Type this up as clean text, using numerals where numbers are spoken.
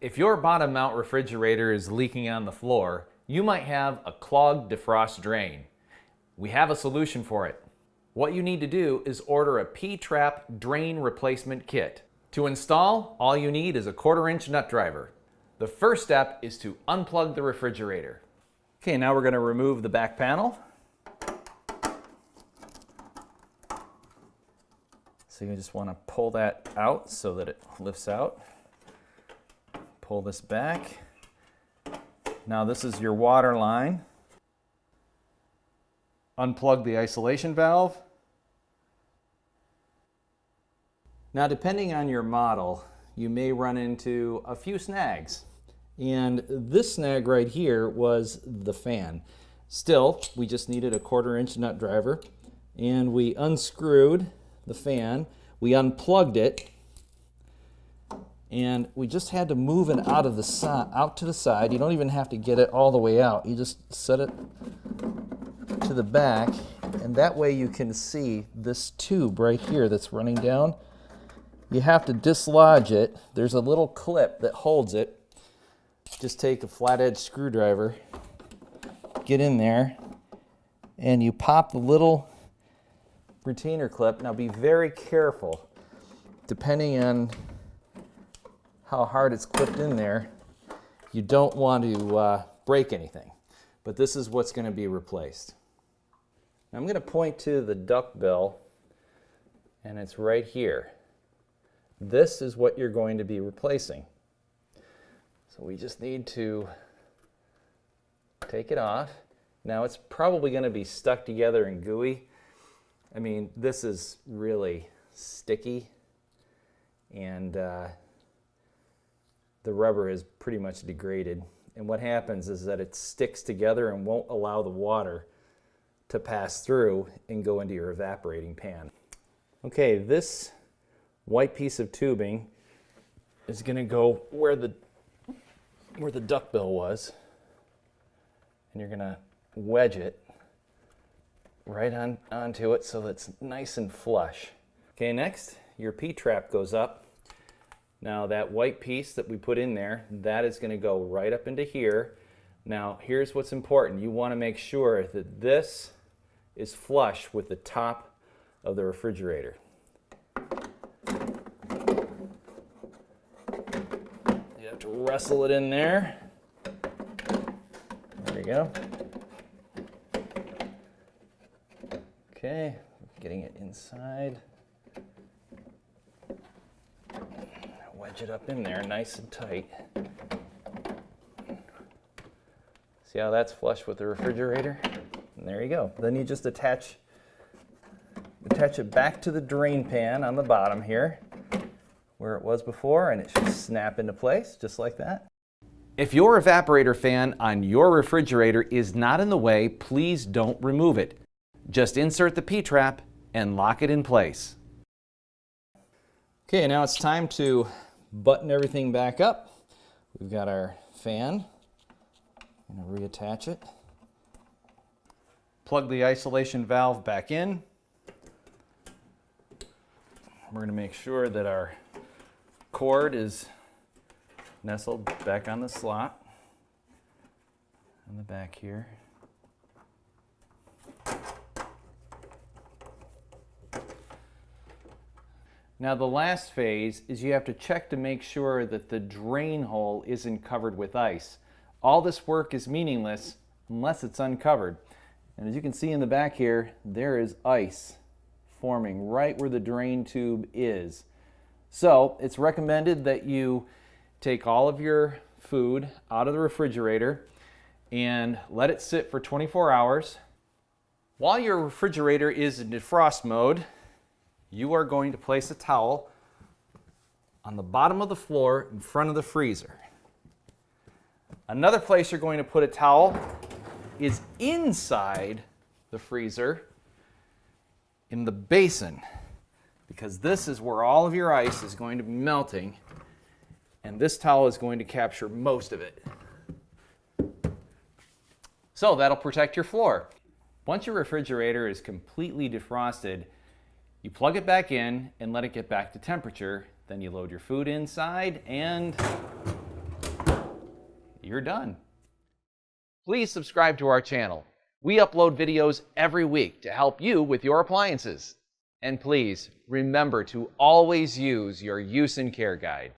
If your bottom mount refrigerator is leaking on the floor, you might have a clogged defrost drain. We have a solution for it. What you need to do is order a P-trap drain replacement kit. To install, all you need is a 1/4-inch nut driver. The first step is to unplug the refrigerator. Okay, now we're going to remove the back panel. So you just want to pull that out so that it lifts out. Pull this back. Now this is your water line. Unplug the isolation valve. Now depending on your model, you may run into a few snags. And this snag right here was the fan. Still, we just needed a 1/4-inch nut driver, and we unscrewed the fan, we unplugged it, and we just had to move it out to the side. You don't even have to get it all the way out. You just set it to the back, and that way you can see this tube right here that's running down. You have to dislodge it. There's a little clip that holds it. Just take a flathead screwdriver, get in there, and you pop the little retainer clip. Now be very careful. Depending on how hard it's clipped in there, you don't want to break anything. But this is what's going to be replaced. Now I'm going to point to the duck bill, and it's right here. This is what you're going to be replacing. So we just need to take it off. Now it's probably going to be stuck together and gooey. I mean, this is really sticky, and the rubber is pretty much degraded. And what happens is that it sticks together and won't allow the water to pass through and go into your evaporating pan. Okay, this white piece of tubing is going to go where the duckbill was, and you're going to wedge it right onto it so that's nice and flush. Okay, next your P-trap goes up. Now that white piece that we put in there, that is going to go right up into here. Now here's what's important. You want to make sure that this is flush with the top of the refrigerator. You have to wrestle it in there. There we go. Okay, getting it inside. Wedge it up in there nice and tight. See how that's flush with the refrigerator? And there you go. Then you just attach it back to the drain pan on the bottom here, where it was before, and it should snap into place just like that. If your evaporator fan on your refrigerator is not in the way, please don't remove it. Just insert the P-trap and lock it in place. Okay, now it's time to button everything back up. We've got our fan. I'm going to reattach it. Plug the isolation valve back in. We're going to make sure that our cord is nestled back on the slot on the back here. Now the last phase is you have to check to make sure that the drain hole isn't covered with ice. All this work is meaningless unless it's uncovered. And as you can see in the back here, there is ice forming right where the drain tube is. So it's recommended that you take all of your food out of the refrigerator and let it sit for 24 hours. While your refrigerator is in defrost mode, you are going to place a towel on the bottom of the floor in front of the freezer. Another place you're going to put a towel is inside the freezer in the basin, because this is where all of your ice is going to be melting, and this towel is going to capture most of it. So that'll protect your floor. Once your refrigerator is completely defrosted, you plug it back in and let it get back to temperature. Then you load your food inside and you're done. Please subscribe to our channel. We upload videos every week to help you with your appliances. And please remember to always use your use and care guide.